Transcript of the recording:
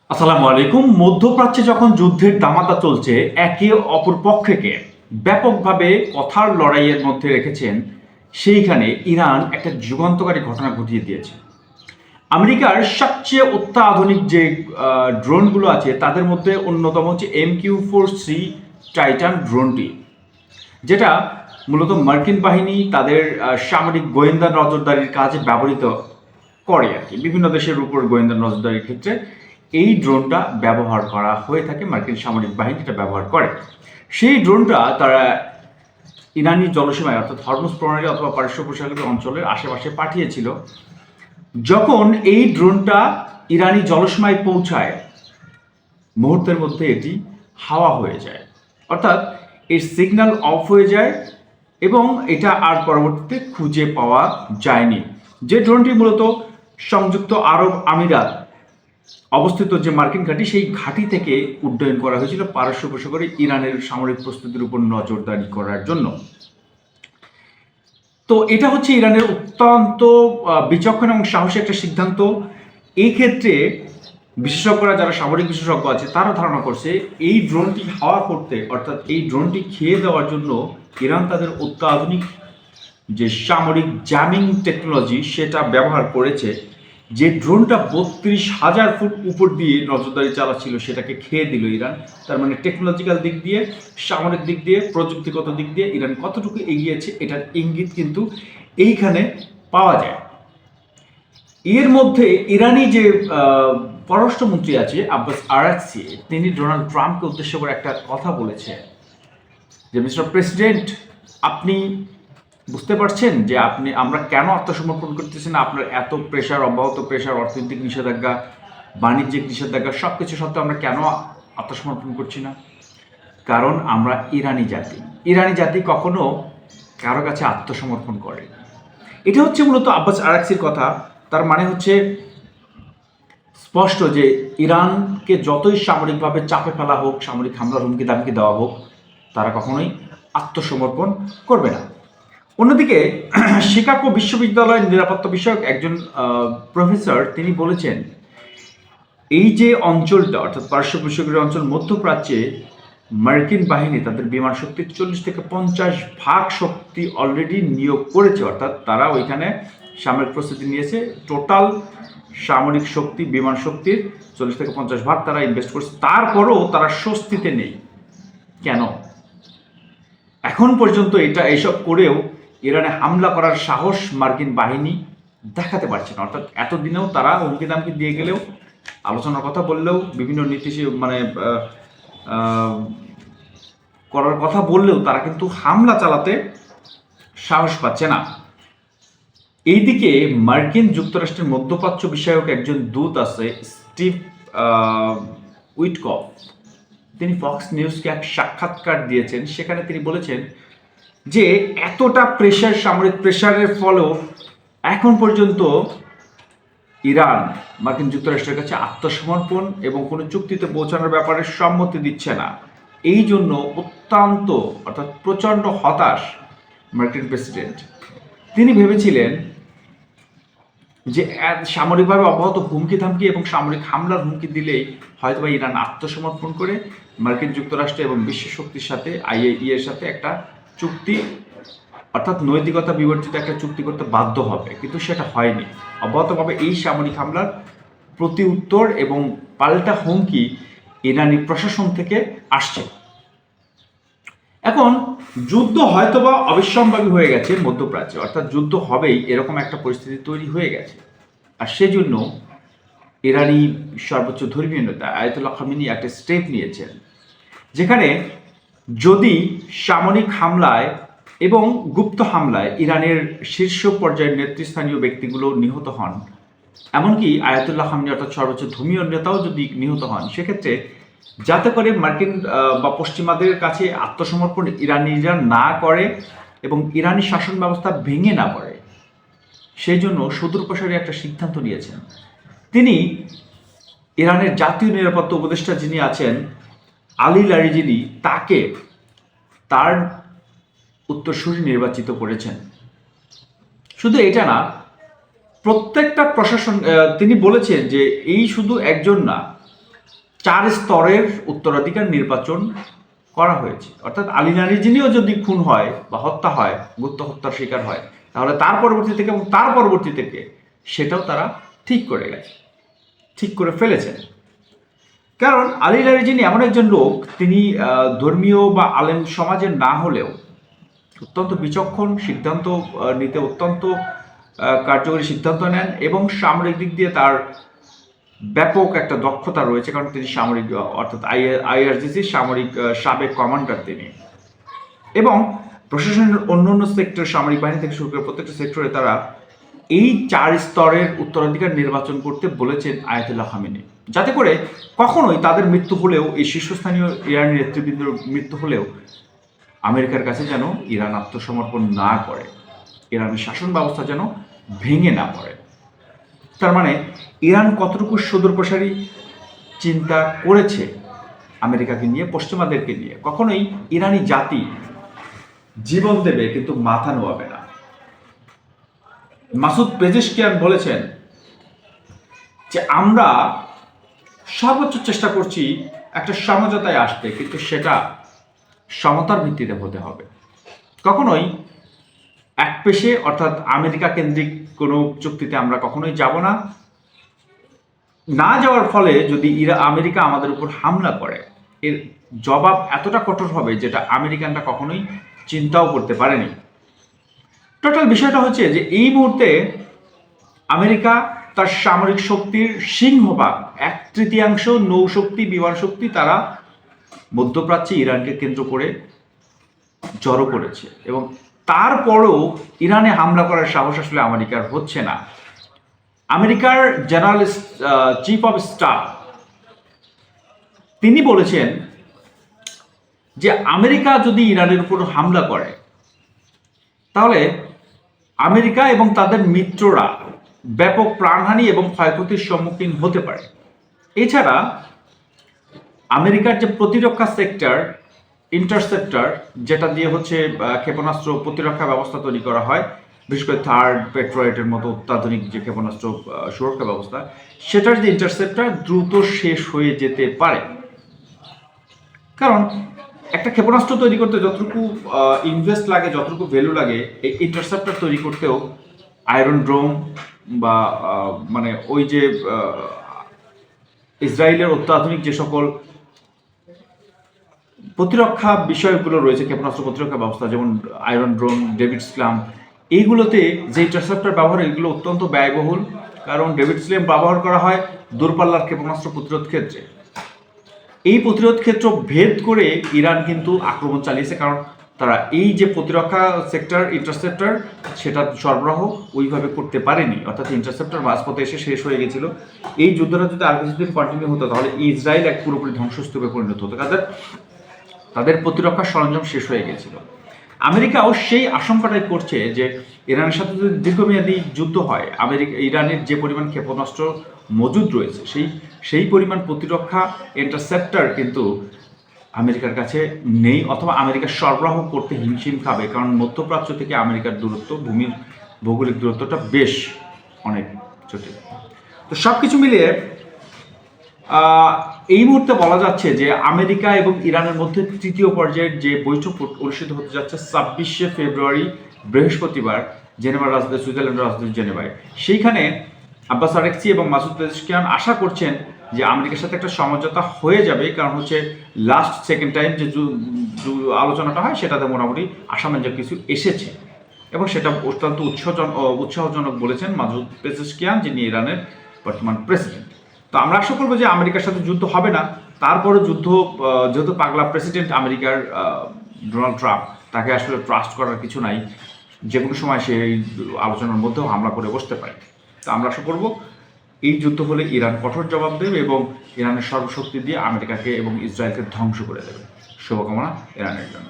আসসালামু আলাইকুম। মধ্যপ্রাচ্যে যখন যুদ্ধের দামাদা চলছে, একে অপর পক্ষকে ব্যাপকভাবে কথার লড়াইয়ের মধ্যে রেখেছেন, সেইখানে ইরান একটা যুগান্তকারী ঘটনা ঘটিয়ে দিয়েছে। আমেরিকার সবচেয়ে অত্যাধুনিক যে ড্রোনগুলো আছে তাদের মধ্যে অন্যতম হচ্ছে MQ-4C টাইটান ড্রোনটি, যেটা মূলত মার্কিন বাহিনী তাদের সামরিক গোয়েন্দা নজরদারির কাজে ব্যবহৃত করে আর কি। বিভিন্ন দেশের উপর গোয়েন্দা নজরদারির ক্ষেত্রে এই ড্রোনটা ব্যবহার করা হয়ে থাকে, মার্কিন সামরিক বাহিনী এটা ব্যবহার করে। সেই ড্রোনটা তারা ইরানি জলসীমায় অর্থাৎ হরমুজ প্রণালী অথবা পারস্য উপসাগরীয় অঞ্চলের আশেপাশে পাঠিয়েছিল। যখন এই ড্রোনটা ইরানি জলসীমায় পৌঁছায়, মুহূর্তের মধ্যে এটি হাওয়া হয়ে যায়, অর্থাৎ এর সিগন্যাল অফ হয়ে যায় এবং এটা আর পরবর্তীতে খুঁজে পাওয়া যায়নি। যে ড্রোনটি মূলত সংযুক্ত আরব আমিরাত অবস্থিত যে মার্কিন ঘাঁটি, সেই ঘাঁটি থেকে উড্ডয়ন করা হয়েছিল পারস্য উপসাগরে ইরানের সামরিক প্রস্তুতির উপর নজরদারি করার জন্য। তো এটা হচ্ছে ইরানের অত্যন্ত বিচক্ষণ এবং সাহসী একটা সিদ্ধান্ত। এই ক্ষেত্রে বিশেষজ্ঞরা, যারা সামরিক বিশেষজ্ঞ আছে, তারা ধারণা করছে এই ড্রোনটি হাওয়া করতে, অর্থাৎ এই ড্রোনটি খেয়ে দেওয়ার জন্য ইরান তাদের অত্যাধুনিক যে সামরিক জ্যামিং টেকনোলজি সেটা ব্যবহার করেছে। যে ড্রোনটা 32,000 ফুট উপর দিয়ে নজরদারি চালাচ্ছিল সেটাকে খেয়ে দিল ইরান। তার মানে টেকনোলজিক্যাল দিক দিয়ে, সামরিক দিক দিয়ে, প্রযুক্তিগত দিক দিয়ে ইরান কতটুকু এগিয়েছে এটার ইঙ্গিত কিন্তু এইখানে পাওয়া যায়। এর মধ্যে ইরানি যে পররাষ্ট্রমন্ত্রী আছে আব্বাস আরাকচি, তিনি ডোনাল্ড ট্রাম্পকে উদ্দেশ্য করে একটা কথা বলেছে যে, মিস্টার প্রেসিডেন্ট, আপনি বুঝতে পারছেন যে আমরা কেন আত্মসমর্পণ করতেছি না? আপনার এত প্রেশার, অব্যাহত প্রেশার, অর্থনৈতিক নিষেধাজ্ঞা, বাণিজ্যিক নিষেধাজ্ঞা, সব কিছু সত্ত্বেও আমরা কেন আত্মসমর্পণ করছি না? কারণ আমরা ইরানি জাতি। ইরানি জাতি কখনো কারো কাছে আত্মসমর্পণ করে। এটা হচ্ছে মূলত আব্বাস আরাকচির কথা। তার মানে হচ্ছে স্পষ্ট যে ইরানকে যতই সামরিকভাবে চাপে ফেলা হোক, সামরিক হামলার হুমকি দামকি দেওয়া হোক, তারা কখনোই আত্মসমর্পণ করবে না। অন্যদিকে শিকাগো বিশ্ববিদ্যালয়ের নিরাপত্তা বিষয়ক একজন প্রফেসর, তিনি বলেছেন এই যে অঞ্চলটা, অর্থাৎ পারস্য উপসাগরীয় অঞ্চল, মধ্যপ্রাচ্যে মার্কিন বাহিনী তাদের বিমান শক্তির 40 থেকে 50% শক্তি অলরেডি নিয়োগ করেছে, অর্থাৎ তারা ওইখানে সামরিক প্রস্তুতি নিয়েছে। টোটাল সামরিক শক্তি, বিমান শক্তির 40 থেকে 50% তারা ইনভেস্ট করছে। তারপরও তারা স্বস্তিতে নেই। কেন? এখন পর্যন্ত এসব করেও ইরানে হামলা করার সাহস মার্কিন বাহিনী দেখাতে পারছে না। অর্থাৎ এতদিনেও তারা হুমকি দামকি দিয়ে গেলেও, আলোচনার কথা বললেও, বিভিন্ন নীতি করার কথা বললেও তারা কিন্তু হামলা চালাতে সাহস পাচ্ছে না। এইদিকে মার্কিন যুক্তরাষ্ট্রের মধ্যপ্রাচ্য বিষয়ক একজন দূত আছে, স্টিভ উইটকফ, তিনি ফক্স নিউজকে এক সাক্ষাৎকার দিয়েছেন। সেখানে তিনি বলেছেন যে এতটা প্রেশার, সামরিক প্রেশারের ফলেও এখন পর্যন্ত ইরান মার্কিন যুক্তরাষ্ট্রের কাছে আত্মসমর্পণ এবং কোনো চুক্তিতে পৌঁছানোর ব্যাপারে সম্মতি দিচ্ছে না। এই জন্য অত্যন্ত, অর্থাৎ প্রচণ্ড হতাশ মার্কিন প্রেসিডেন্ট। তিনি ভেবেছিলেন যে সামরিকভাবে অব্যাহত হুমকি ধামকি এবং সামরিক হামলার হুমকি দিলেই হয়তো বা ইরান আত্মসমর্পণ করে মার্কিন যুক্তরাষ্ট্র এবং বিশ্ব শক্তির সাথে, IAEA এর সাথে একটা চুক্তি, অর্থাৎ নৈতিকতা বিবর্জিত একটা চুক্তি করতে বাধ্য হবে। কিন্তু সেটা হয়নি। অব্যাহতভাবে এই সামরিক হামলার প্রতি উত্তর এবং পাল্টা হুমকি ইরানি প্রশাসন থেকে আসছে। এখন যুদ্ধ হয়তোবা অবিসম্ভাবী হয়ে গেছে মধ্যপ্রাচ্যে, অর্থাৎ যুদ্ধ হবেই এরকম একটা পরিস্থিতি তৈরি হয়ে গেছে। আর সেজন্য ইরানি সর্বোচ্চ ধর্মীয় নেতা আয়াতুল্লাহ খামেনি একটা স্টেপ নিয়েছেন, যেখানে যদি সামরিক হামলায় এবং গুপ্ত হামলায় ইরানের শীর্ষ পর্যায়ের নেতৃস্থানীয় ব্যক্তিগুলো নিহত হন, এমনকি আয়াতুল্লাহ খামেনি অর্থাৎ সর্বোচ্চ ধর্মীয় নেতাও যদি নিহত হন, সেক্ষেত্রে যাতে করে মার্কিন বা পশ্চিমাদের কাছে আত্মসমর্পণ ইরানিরা না করে এবং ইরানি শাসন ব্যবস্থা ভেঙে না পড়ে, সেই জন্য সুদূরপ্রসারী একটা সিদ্ধান্ত নিয়েছেন। তিনি ইরানের জাতীয় নিরাপত্তা উপদেষ্টা যিনি আছেন, আলী লারিজানি, তাকে তার উত্তরসূরি নির্বাচিত করেছেন। শুধু এটা না, প্রত্যেকটা প্রশাসন, তিনি বলেছেন যে এই শুধু একজন না, 4 স্তরের উত্তরাধিকার নির্বাচন করা হয়েছে। অর্থাৎ আলী নারিজিনিও যদি খুন হয় বা হত্যা হয়, গুপ্ত হত্যার শিকার হয়, তাহলে তার পরবর্তী থেকে এবং তার পরবর্তী থেকে সেটাও তারা ঠিক করে গেছে, ঠিক করে ফেলেছেন। কারণ আলী নারিজিনি এমন একজন লোক, তিনি ধর্মীয় বা আলেম সমাজের না হলেও অত্যন্ত বিচক্ষণ, সিদ্ধান্ত নিতে অত্যন্ত কার্যকরী সিদ্ধান্ত নেন এবং সামরিক দিক দিয়ে তার ব্যাপক একটা দক্ষতা রয়েছে, কারণ তিনি সামরিক অর্থাৎ আইআরজিসির সামরিক সাবেক কমান্ডার তিনি। এবং প্রশাসনের অন্য অন্য সেক্টর, সামরিক বাহিনী থেকে শুরু করে প্রত্যেকটা সেক্টরে তারা এই 4 স্তরের উত্তরাধিকার নির্বাচন করতে বলেছেন আয়াতুল্লাহ খামেনি, যাতে করে কখনোই তাদের মৃত্যু হলেও, এই শীর্ষস্থানীয় ইরানি নেতৃবৃন্দের মৃত্যু হলেও আমেরিকার কাছে যেন ইরান আত্মসমর্পণ না করে, ইরানের শাসন ব্যবস্থা যেন ভেঙে না পড়ে। তার মানে ইরান কতটুকু সুদূরপ্রসারী চিন্তা করেছে আমেরিকাকে নিয়ে, পশ্চিমাদেরকে নিয়ে। কখনোই ইরানি জাতি জীবন দেবে কিন্তু মাথা নোয়াবে না। মাসুদ পেজেশকিয়ান বলেছেন যে আমরা সর্বোচ্চ চেষ্টা করছি একটা সমঝোতায় আসতে, কিন্তু সেটা সমতার ভিত্তিতে হতে হবে। কখনোই এক পেশে অর্থাৎ আমেরিকা কেন্দ্রিক কোনো চুক্তিতে আমরা কখনোই যাব না। না যাওয়ার ফলে যদি আমেরিকা আমাদের উপর হামলা করে, এর জবাব এতটা কঠোর হবে যেটা আমেরিকানরা কখনোই চিন্তাও করতে পারেনি। টোটাল বিষয়টা হচ্ছে যে এই মুহূর্তে আমেরিকা তার সামরিক শক্তির সিংহভাগ, 1/3 নৌশক্তি, বিমান শক্তি তারা মধ্যপ্রাচ্যে ইরানকে কেন্দ্র করে জড়ো করেছে, এবং তারপরও ইরানে হামলা করার সাহস আসলে আমেরিকার হচ্ছে না। আমেরিকার জেনারেল চিফ অফ স্টাফ তিনি বলেছেন যে আমেরিকা যদি ইরানের উপর হামলা করে তাহলে আমেরিকা এবং তাদের মিত্ররা ব্যাপক প্রাণহানি এবং ক্ষয়ক্ষতির সম্মুখীন হতে পারে। এছাড়া আমেরিকার যে প্রতিরক্ষা সেক্টর, ইন্টারসেপ্টর, যেটা দিয়ে হচ্ছে ক্ষেপণাস্ত্র প্রতিরক্ষা ব্যবস্থা তৈরি করা হয়, বিশেষ করে থার্ড পেট্রয়েটের মতো অত্যাধুনিক যে ক্ষেপণাস্ত্র সুরক্ষা ব্যবস্থা, সেটার যে ইন্টারসেপ্টর দ্রুত শেষ হয়ে যেতে পারে। কারণ একটা ক্ষেপণাস্ত্র তৈরি করতে যতটুকু ইনভেস্ট লাগে, যতটুকু ভ্যালু লাগে, এই ইন্টারসেপ্টর তৈরি করতেও আয়রন ড্রোম বা মানে ওই যে ইসরায়েলের অত্যাধুনিক যে সকল প্রতিরক্ষা বিষয়গুলো রয়েছে, ক্ষেপণাস্ত্র প্রতিরক্ষা ব্যবস্থা, যেমন আয়রন ড্রোন, ডেভিড স্ল্যাম, এইগুলোতে যে ইন্টারসেপ্টর ব্যবহার, এগুলো অত্যন্ত ব্যয়বহুল। কারণ ডেভিড স্ল্যাম ব্যবহার করা হয় দূরপাল্লার ক্ষেপণাস্ত্র প্রতিরোধ ক্ষেত্রে। এই প্রতিরোধ ক্ষেত্র ভেদ করে ইরান কিন্তু আক্রমণ চালিয়েছে, কারণ তারা এই যে প্রতিরক্ষা সেক্টর ইন্টারসেপ্টর সেটা সরবরাহ ওইভাবে করতে পারেনি, অর্থাৎ ইন্টারসেপ্টর মাঝপথে এসে শেষ হয়ে গেছিল। এই যুদ্ধটা যদি আর কিছুদিন কন্টিনিউ হতো তাহলে ইসরায়েল এক পুরোপুরি ধ্বংসস্তূপে পরিণত হতো, তাদের প্রতিরক্ষা সরঞ্জাম শেষ হয়ে গেছিল। আমেরিকাও সেই আশঙ্কাটাই করছে যে ইরানের সাথে যদি দীর্ঘমেয়াদী যুদ্ধ হয়, ইরানের যে পরিমাণ ক্ষেপণাস্ত্র মজুদ রয়েছে সেই পরিমাণ প্রতিরক্ষা ইন্টারসেপ্টর কিন্তু আমেরিকার কাছে নেই, অথবা আমেরিকা সরবরাহ করতে হিমশিম খাবে, কারণ মধ্যপ্রাচ্য থেকে আমেরিকার দূরত্ব, ভূমির ভৌগোলিক দূরত্বটা বেশ অনেক জটিল। তো সব কিছু মিলিয়ে এই মুহূর্তে বলা যাচ্ছে যে আমেরিকা এবং ইরানের মধ্যে তৃতীয় পর্যায়ের যে বৈঠক অনুষ্ঠিত হতে যাচ্ছে 26শে ফেব্রুয়ারি বৃহস্পতিবার জেনেভার রাজধানী, সুইজারল্যান্ডের রাজধানী জেনেভায়, সেইখানে আব্বাস আরাগচি এবং মাসুদ পেজেশকিয়ান আশা করছেন যে আমেরিকার সাথে একটা সমঝোতা হয়ে যাবে, কারণ হচ্ছে লাস্ট সেকেন্ড টাইম যে আলোচনাটা হয় সেটাতে মোটামুটি আশাব্যঞ্জক কিছু এসেছে, এবং সেটা অত্যন্ত উৎসাহজনক বলেছেন মাসুদ পেজেশকিয়ান, যিনি ইরানের বর্তমান প্রেসিডেন্ট। তো আমরা আশা করবো যে আমেরিকার সাথে যুদ্ধ হবে না, তারপরে যুদ্ধ, যেহেতু পাগলা প্রেসিডেন্ট আমেরিকার ডোনাল্ড ট্রাম্প, তাকে আসলে ট্রাস্ট করার কিছু নাই, যে কোনো সময় সে এই আলোচনার মধ্যেও হামলা করে বসতে পারে। তো আমরা আশা করবো এই যুদ্ধ হলে ইরান কঠোর জবাব দেবে এবং ইরানের সর্বশক্তি দিয়ে আমেরিকাকে এবং ইসরায়েলকে ধ্বংস করে দেবে। শুভকামনা ইরানের জন্য।